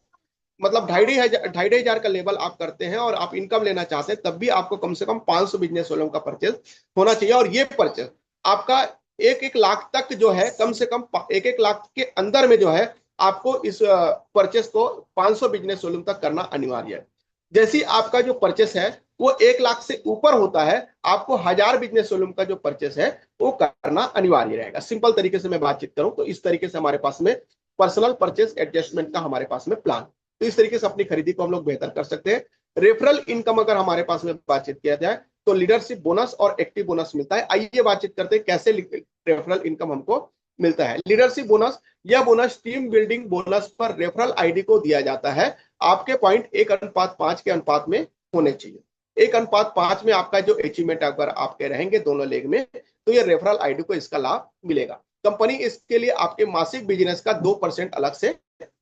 मतलब 2,500 का लेवल आप करते हैं और आप इनकम लेना चाहते हैं, तब भी आपको कम से कम 500 बिजनेस वॉल्यूम का परचेस होना चाहिए। और ये परचेस आपका 1-1 लाख तक जो है, कम से कम 1-1 लाख के अंदर में जो है, आपको इस परचेस को 500 बिजनेस वॉल्यूम तक करना अनिवार्य है। जैसी आपका जो परचेस है वो 1 लाख से ऊपर होता है, आपको 1,000 बिजनेस वॉल्यूम का जो परचेस है वो करना अनिवार्य रहेगा। सिंपल तरीके से मैं बातचीत करूं तो इस तरीके से हमारे पास में पर्सनल परचेस एडजस्टमेंट का हमारे पास में प्लान, तो इस तरीके से अपनी खरीदी को हम लोग बेहतर कर सकते हैं। रेफरल इनकम अगर हमारे पास में बातचीत किया जाए तो लीडरशिप बोनस और एक्टिव बोनस मिलता है। आइए बातचीत करते हैं कैसे रेफरल इनकम हमको मिलता है। लीडरशिप बोनस, यह बोनस टीम बिल्डिंग बोनस पर रेफरल आईडी को दिया जाता है। आपके पॉइंट 1:5 के अनुपात में होने चाहिए। 1:5 में आपका जो अचीवमेंट अगर आपके रहेंगे दोनों लेग में, तो ये रेफरल आईडी को इसका लाभ मिलेगा। कंपनी इसके लिए आपके मासिक बिजनेस का 2% अलग से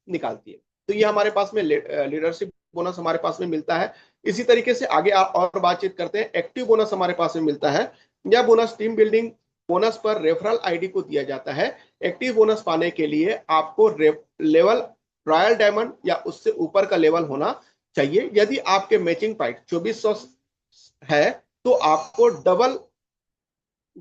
निकालती है। तो ये हमारे पास में लीडरशिप बोनस हमारे पास में मिलता है। इसी तरीके से आगे और बातचीत करते हैं। एक्टिव बोनस हमारे पास में मिलता है। यह बोनस टीम बिल्डिंग बोनस पर रेफरल आईडी को दिया जाता है। एक्टिव बोनस पाने के लिए आपको लेवल रॉयल डायमंड या उससे ऊपर का लेवल होना चाहिए। यदि आपके मैचिंग पॉइंट 2400 है तो आपको डबल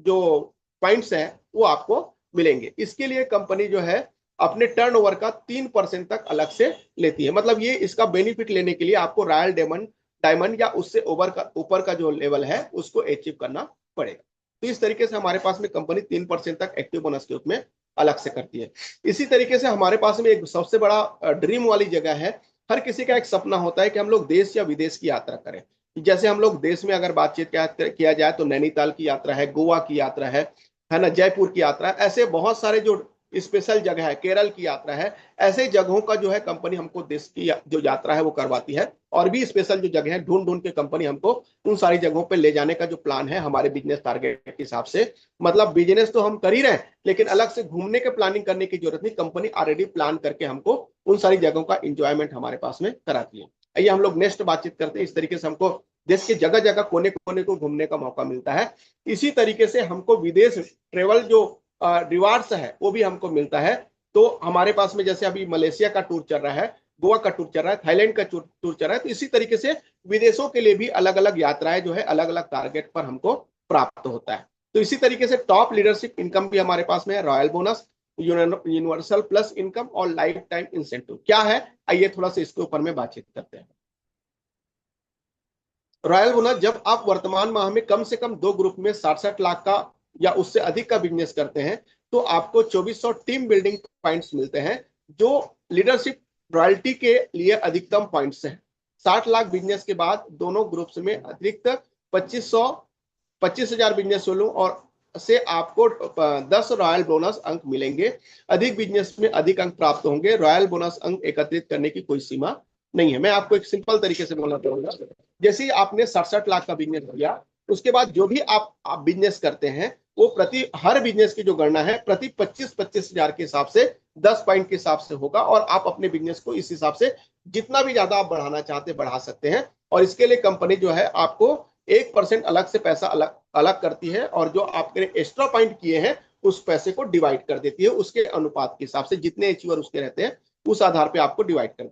जो पॉइंट्स है वो आपको मिलेंगे। इसके लिए कंपनी जो है अपने टर्नओवर का 3% तक अलग से लेती है। मतलब ये इसका बेनिफिट लेने के लिए आपको रॉयल डायमंड या उससे ऊपर का जो लेवल है उसको अचीव करना पड़ेगा। तो इस तरीके से हमारे पास में कंपनी 3% तक एक्टिव बोनस के रूप में अलग से करती है। इसी तरीके से हमारे पास में एक सबसे बड़ा ड्रीम वाली जगह है। हर किसी का एक सपना होता है कि हम लोग देश या विदेश की यात्रा करें। जैसे हम लोग देश में अगर बातचीत किया जाए तो नैनीताल की यात्रा है, गोवा की यात्रा है ना, जयपुर की यात्रा, ऐसे बहुत सारे जो स्पेशल जगह है, केरल की यात्रा है। ऐसे जगहों का जो है कंपनी हमको देश की जो यात्रा है वो करवाती है। और भी स्पेशल जो जगह है ढूंढ ढूंढ के कंपनी हमको उन सारी जगहों पे ले जाने का जो प्लान है हमारे बिजनेस टारगेट के हिसाब से। मतलब बिजनेस तो हम कर ही रहे हैं, लेकिन अलग से घूमने के प्लानिंग करने की जरूरत नहीं, कंपनी ऑलरेडी प्लान करके हमको उन सारी जगहों का इंजॉयमेंट हमारे पास में कराती है। आइए हम लोग नेक्स्ट बातचीत करते हैं। इस तरीके से हमको देश के जगह जगह कोने कोने को घूमने का मौका मिलता है। इसी तरीके से हमको विदेश ट्रेवल जो रिवार्ड्स है वो भी हमको मिलता है। तो हमारे पास में जैसे अभी मलेशिया का टूर चल रहा है, गोवा का टूर चल रहा है, थाईलैंड का टूर चल रहा है, तो इसी तरीके से विदेशों के लिए भी अलग अलग यात्राएं जो है अलग अलग टारगेट पर हमको प्राप्त होता है। तो इसी तरीके से टॉप लीडरशिप इनकम भी हमारे पास में है। Royal bonus, universal plus income और लाइफ टाइम इंसेंटिव क्या है, आइए थोड़ा सा इसके ऊपर में बातचीत करते हैं। रॉयल बोनस, जब आप वर्तमान माह में कम से कम 2 ग्रुप में 60-60 लाख का या उससे अधिक का बिजनेस करते हैं तो आपको 2400 टीम बिल्डिंग पॉइंट्स मिलते हैं, जो लीडरशिप रॉयल्टी के लिए अधिकतम पॉइंट्स हैं। 60 लाख बिजनेस के बाद दोनों ग्रुप्स में अतिरिक्त 25,000 बिजनेस वॉल्यूम और से आपको 10 रॉयल बोनस अंक मिलेंगे। अधिक बिजनेस में अधिक अंक प्राप्त होंगे। रॉयल बोनस अंक एकत्रित करने की कोई सीमा नहीं है। मैं आपको एक सिंपल तरीके से बोलना चाहूंगा, जैसे ही आपने 67 लाख का बिजनेस किया, उसके बाद जो भी आप बिजनेस करते हैं वो प्रति हर बिजनेस की जो गणना है प्रति 25-25 हजार के हिसाब से 10 पॉइंट के हिसाब से होगा। और आप अपने बिजनेस को इस हिसाब से जितना भी ज्यादा आप बढ़ाना चाहते बढ़ा सकते हैं। और इसके लिए कंपनी जो है आपको 1% अलग से पैसा अलग करती है, और जो आपने एक्स्ट्रा पॉइंट किए हैं उस पैसे को डिवाइड कर देती है उसके अनुपात के हिसाब से, जितने अचीवर उसके रहते हैं उस आधार पे आपको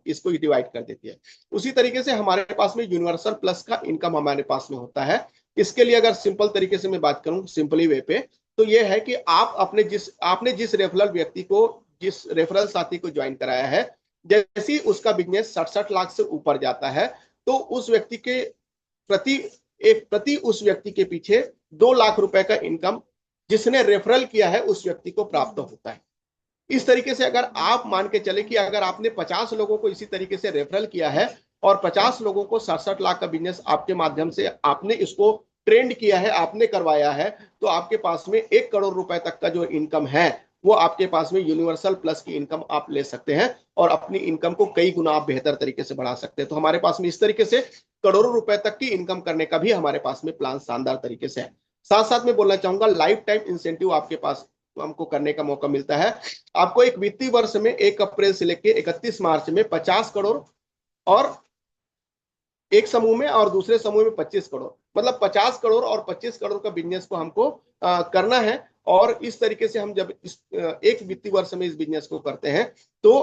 इसको डिवाइड कर देती है। उसी तरीके से हमारे पास में यूनिवर्सल प्लस का इनकम हमारे पास में होता है। इसके लिए अगर सिंपल तरीके से मैं बात करूं, सिंपली वे पे, तो ये है कि आपने जिस रेफरल व्यक्ति को, जिस रेफरल साथी को ज्वाइन कराया है, जैसे ही उसका बिजनेस 67 लाख से ऊपर जाता है, तो उस व्यक्ति के प्रति प्रति उस व्यक्ति के पीछे 2 लाख रुपए का इनकम जिसने रेफरल किया है उस व्यक्ति को प्राप्त होता है। इस तरीके से अगर आप मान के चले कि अगर आपने 50 लोगों को इसी तरीके से रेफरल किया है और 50 लोगों को 67 लाख का बिजनेस आपके माध्यम से आपने इसको ट्रेंड किया है, आपने करवाया है, तो आपके पास में 1 करोड़ रुपए तक का जो इनकम है वो आपके पास में यूनिवर्सल प्लस की इनकम आप ले सकते हैं और अपनी इनकम को कई गुना आप बेहतर तरीके से बढ़ा सकते हैं। तो हमारे पास में इस तरीके से करोड़ों रुपए तक की इनकम करने का भी हमारे पास में प्लान शानदार तरीके से है। साथ साथ में बोलना चाहूंगा, लाइफ टाइम इंसेंटिव आपके पास हमको करने का मौका मिलता है। आपको एक वित्तीय वर्ष में 1 अप्रैल से लेकर 31 मार्च में 50 करोड़ और एक समूह में और दूसरे समूह में 25 करोड़, मतलब 50 करोड़ और 25 करोड़ का बिजनेस को हमको करना है। और इस तरीके से हम जब एक वित्तीय वर्ष में इस बिजनेस को करते हैं तो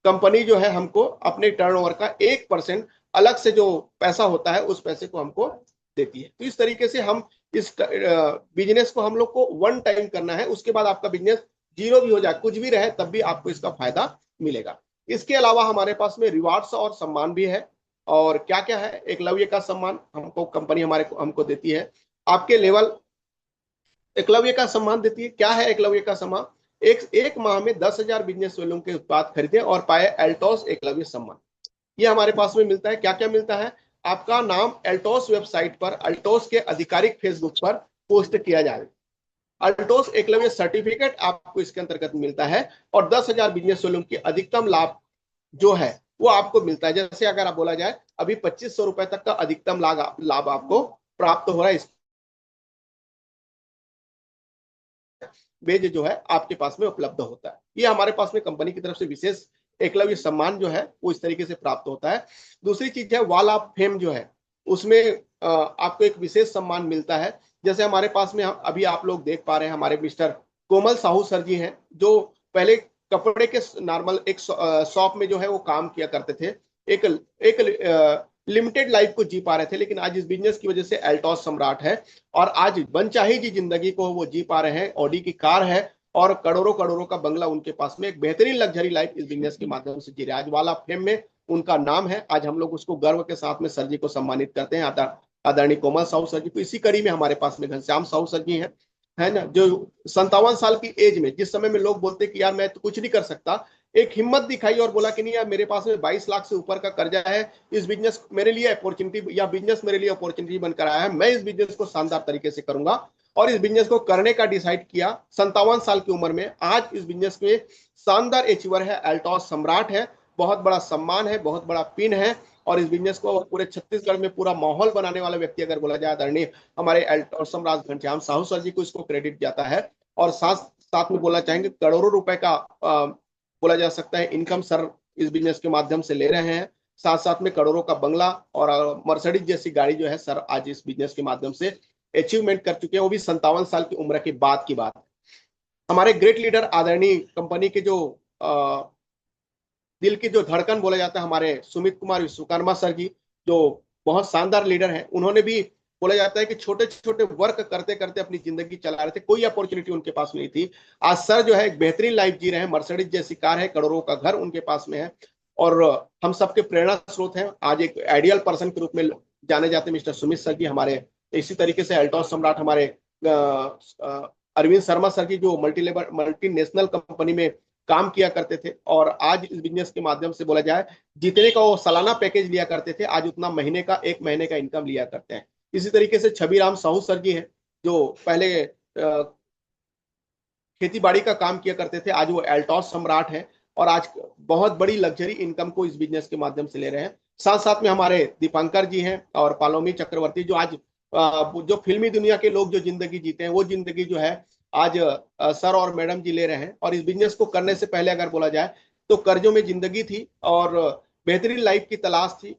कंपनी जो है हमको अपने टर्नओवर का 1% अलग से जो पैसा होता है उस पैसे को हमको देती है। तो इस तरीके से हम इस बिजनेस को हम लोग को वन टाइम करना है, उसके बाद आपका बिजनेस जीरो भी हो जाए, कुछ भी रहे, तब भी आपको इसका फायदा मिलेगा। इसके अलावा हमारे पास में रिवार्ड्स और सम्मान भी है। और क्या क्या है? एकलव्य का सम्मान हमको कंपनी हमको देती है। आपके लेवल एकलव्य का सम्मान देती है। क्या है एकलव्य का सम्मान? एक माह में 10,000 बिजनेस वालों के उत्पाद खरीदे और पाए एल्टोस एकलव्य सम्मान, ये हमारे पास में मिलता है। क्या क्या मिलता है? आपका नाम अल्टोस वेबसाइट पर, अल्टोस के आधिकारिक फेसबुक पर पोस्ट किया जाए, अल्टोस एकलव्य सर्टिफिकेट आपको इसके अंतर्गत मिलता है और 10,000 बिजनेस वालों की अधिकतम लाभ जो है वो आपको मिलता है। जैसे अगर आप बोला जाए, अभी 2500 रुपए तक का अधिकतम लाभ आपको प्राप्त हो रहा है। बेज जो है आपके पास में उपलब्ध होता है। ये हमारे पास में कंपनी की तरफ से विशेष एकलव्य सम्मान जो है वो इस तरीके से प्राप्त होता है। दूसरी चीज है वॉल ऑफ फेम जो है, उसमें आपको एक विशेष सम्मान मिलता है। जैसे हमारे पास में अभी आप लोग देख पा रहे हैं, हमारे मिस्टर कोमल साहू सर जी हैं, जो पहले कपड़े के नॉर्मल एक शॉप में जो है वो काम किया करते थे, एक एक लिमिटेड लाइफ को जी पा रहे थे, लेकिन आज इस बिजनेस की वजह से एल्टॉस सम्राट है और आज मनचाही जी जिंदगी को वो जी पा रहे हैं। ऑडी की कार है और करोड़ों करोड़ों का बंगला उनके पास में, एक बेहतरीन लग्जरी लाइफ इस बिजनेस के माध्यम से जी रहे हैं। आज वाला फेम में उनका नाम है। आज हम लोग उसको गर्व के साथ में सर जी को सम्मानित करते हैं, आदरणीय कोमल साहू सर जी को। इसी कड़ी में हमारे पास में घनश्याम साहू सर जी हैं, है ना, जो 57 साल की एज में, जिस समय में लोग बोलते कि यार मैं तो कुछ नहीं कर सकता, एक हिम्मत दिखाई और बोला कि नहीं यार, मेरे पास में 22 लाख से ऊपर का कर्जा है, इस बिजनेस मेरे लिए अपॉर्चुनिटी, या बिजनेस मेरे लिए अपॉर्चुनिटी बनकर आया है, मैं इस बिजनेस को शानदार तरीके से करूंगा। और इस बिजनेस को करने का डिसाइड किया 57 साल की उम्र में। आज इस बिजनेस में शानदार अचीवर है, एल्टॉस सम्राट है, बहुत बड़ा सम्मान है, बहुत बड़ा पिन है। और इस बिजनेस को पूरे छत्तीसगढ़ में पूरा माहौल बनाने वाला व्यक्ति अगर बोला जाए, आदरणीय हमारे एल्टॉस सम्राट घनश्याम साहू सर जी को इसको क्रेडिट जाता है। और साथ साथ में बोलना चाहेंगे, करोड़ों रुपए का बोला जा सकता है इनकम सर इस बिजनेस के माध्यम से ले रहे हैं। साथ साथ में करोड़ों का बंगला और मर्सिडीज जैसी गाड़ी जो है सर आज इस बिजनेस के माध्यम से अचीवमेंट कर चुके हैं, वो भी 57 साल की उम्र के बाद की बात। हमारे ग्रेट लीडर आदरणीय कंपनी के जो दिल की जो धड़कन बोला जाता है, हमारे सुमित कुमार विश्वकर्मा सर जी, जो बहुत शानदार लीडर हैं, उन्होंने भी बोला जाता है कि छोटे छोटे वर्क करते करते अपनी जिंदगी चला रहे थे, कोई अपॉर्चुनिटी उनके पास नहीं थी। आज सर जो है एक बेहतरीन लाइफ जी रहे हैं, मर्सिडीज जैसी कार है, करोड़ों का घर उनके पास में है और हम सबके प्रेरणा स्रोत हैं। आज एक आइडियल पर्सन के रूप में जाने जाते मिस्टर सुमित सर जी हमारे। इसी तरीके से एल्टॉस सम्राट हमारे अरविंद शर्मा सर जी, जो मल्टीनेशनल कंपनी में काम किया करते थे और आज इस बिजनेस के माध्यम से बोला जाए जितने का वो सालाना पैकेज लिया करते थे, आज उतना महीने का, एक महीने का इनकम लिया करते हैं। इसी तरीके से छवि राम साहू सर जी हैं, जो पहले खेती बाड़ी का काम किया करते थे, आज वो एल्टॉस सम्राट है और आज बहुत बड़ी लग्जरी इनकम को इस बिजनेस के माध्यम से ले रहे हैं। साथ साथ में हमारे दीपांकर जी हैं और पालोमी चक्रवर्ती, जो आज जो फिल्मी दुनिया के लोग जो जिंदगी जीते हैं, वो जिंदगी जो है आज सर और मैडम जी ले रहे हैं। और इस बिजनेस को करने से पहले अगर बोला जाए तो कर्जों में जिंदगी थी और बेहतरीन लाइफ की तलाश थी,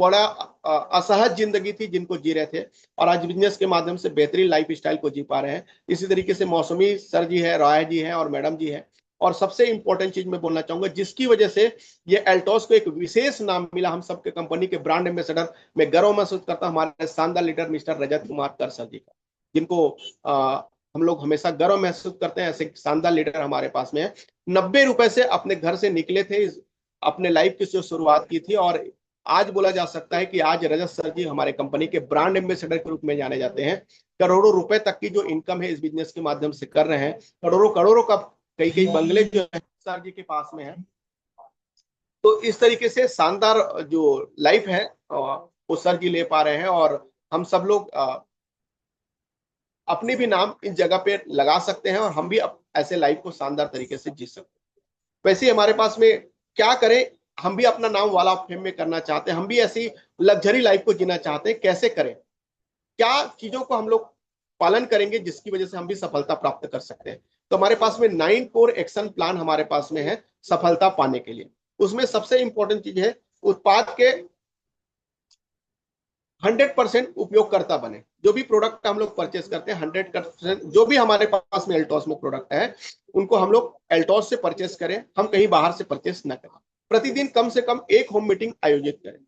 बड़ा असहज जिंदगी थी जिनको जी रहे थे और आज बिजनेस के माध्यम से बेहतरीन लाइफ स्टाइल को जी पा रहे हैं। इसी तरीके से मौसमी सर जी है, राय जी है और मैडम जी है और सबसे इंपॉर्टेंट चीज मैं बोलना चाहूंगा, जिसकी वजह से ये एल्टोस को एक विशेष नाम मिला, हम सबके कंपनी के ब्रांड एम्बेसडर, मैं गर्व महसूस करता हूं हमारे शानदार लीडर मिस्टर रजत कुमार कर सर जी का, जिनको हम लोग हमेशा गर्व महसूस करते हैं। ऐसे शानदार लीडर हमारे पास में है। 90 रुपए से अपने घर से निकले थे, अपने लाइफ की जो शुरुआत की थी, और आज बोला जा सकता है कि आज रजत सर जी हमारे कंपनी के ब्रांड एम्बेसडर के रूप में जाने जाते हैं। करोड़ों रुपए तक की जो इनकम है इस बिजनेस के माध्यम से कर रहे हैं, करोड़ों करोड़ों का कई कई बंगले जो है सर जी के पास में है। तो इस तरीके से शानदार जो लाइफ है वो सर जी ले पा रहे हैं, और हम सब लोग अपने भी नाम इस जगह पे लगा सकते हैं, और हम भी ऐसे लाइफ को शानदार तरीके से जी सकते हैं। वैसे हमारे पास में क्या करें, हम भी अपना नाम वाला फेम में करना चाहते हैं, हम भी ऐसी लग्जरी लाइफ को जीना चाहते हैं। कैसे करें, क्या चीजों को हम लोग पालन करेंगे जिसकी वजह से हम भी सफलता प्राप्त कर सकते हैं। तो हमारे पास में 9 कोर एक्शन प्लान हमारे पास में है सफलता पाने के लिए। उसमें सबसे इंपॉर्टेंट चीज है उत्पाद के 100% उपयोगकर्ता बने। जो भी प्रोडक्ट हम लोग परचेस करते हैं 100%, जो भी हमारे पास में एल्टोस में प्रोडक्ट है उनको हम लोग एल्टोस से परचेस करें, हम कहीं बाहर से परचेस न करें। प्रतिदिन कम से कम एक होम मीटिंग आयोजित करें।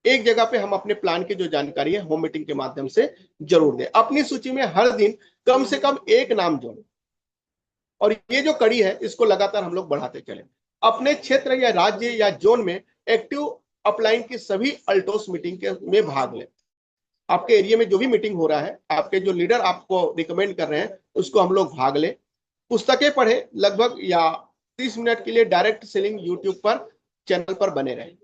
एक जगह पे हम अपने प्लान की जो जानकारी है होम मीटिंग के माध्यम से जरूर दें। अपनी सूची में हर दिन कम से कम एक नाम जोड़ें, और ये जो कड़ी है इसको लगातार हम लोग बढ़ाते चलें। अपने क्षेत्र या राज्य या जोन में एक्टिव अपलाइन की सभी अल्टोस मीटिंग के में भाग लें। आपके एरिया में जो भी मीटिंग हो रहा है, आपके जो लीडर आपको रिकमेंड कर रहे हैं उसको हम लोग भाग लें। पुस्तकें पढ़े, लगभग या 30 मिनट के लिए डायरेक्ट सेलिंग यूट्यूब पर चैनल पर बने रहें।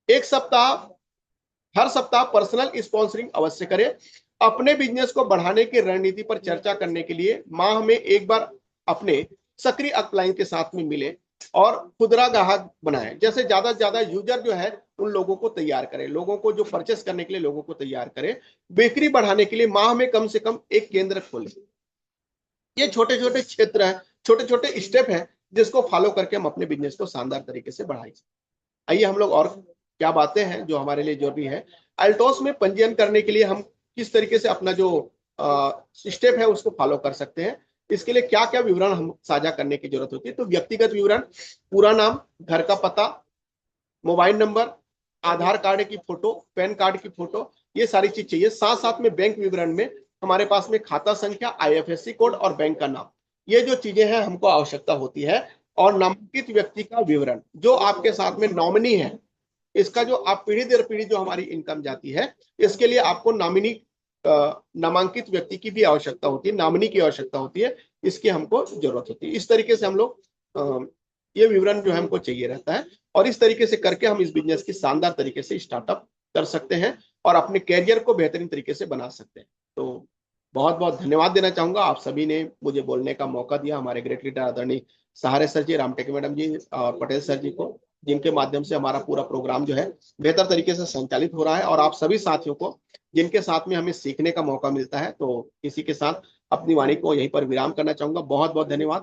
हर सप्ताह पर्सनल स्पॉन्सरिंग अवश्य करें। अपने बिजनेस को बढ़ाने की रणनीति पर चर्चा करने के लिए माह में एक बार अपने सक्रिय अपलाइन के साथ में मिले और खुदरा ग्राहक बनाएं। जैसे ज्यादा से ज्यादा यूजर जो है उन लोगों को तैयार करें, लोगों को जो परचेस करने के लिए लोगों को तैयार करें। बिक्री बढ़ाने के लिए माह में कम से कम एक केंद्र खोलें। ये छोटे छोटे क्षेत्र हैं, छोटे छोटे स्टेप हैं जिसको फॉलो करके हम अपने बिजनेस को शानदार तरीके से बढ़ाएं। आइए हम लोग और क्या बातें हैं जो हमारे लिए जरूरी है। अल्टोस में पंजीयन करने के लिए हम किस तरीके से अपना जो स्टेप है उसको फॉलो कर सकते हैं, इसके लिए क्या क्या विवरण हम साझा करने की जरूरत होती है। तो व्यक्तिगत विवरण, पूरा नाम, घर का पता, मोबाइल नंबर, आधार कार्ड की फोटो, पैन कार्ड की फोटो, ये सारी चीज चाहिए। साथ साथ में बैंक विवरण में हमारे पास में खाता संख्या, IFSC कोड और बैंक का नाम, ये जो चीजें हैं हमको आवश्यकता होती है। और नामांकित व्यक्ति का विवरण, जो आपके साथ में नॉमिनी है, इसका जो आप पीढ़ी दर पीढ़ी जो हमारी इनकम जाती है, इसके लिए आपको नामांकित व्यक्ति की भी आवश्यकता होती है, नॉमिनी की आवश्यकता होती है, इसकी हमको जरूरत होती है। इस तरीके से हम लोग ये विवरण जो है हमको चाहिए रहता है, और इस तरीके से करके हम इस बिजनेस की शानदार तरीके से स्टार्टअप कर सकते हैं और अपने कैरियर को बेहतरीन तरीके से बना सकते हैं। तो बहुत बहुत धन्यवाद देना चाहूंगा, आप सभी ने मुझे बोलने का मौका दिया। हमारे ग्रेट लीडर आदरणीय सहारे सर जी, रामटेक मैडम जी और पटेल सर जी को, जिनके माध्यम से हमारा पूरा प्रोग्राम जो है बेहतर तरीके से संचालित हो रहा है, और आप सभी साथियों को जिनके साथ में हमें सीखने का मौका मिलता है। तो इसी के साथ अपनी वाणी को यहीं पर विराम करना चाहूंगा। बहुत बहुत धन्यवाद।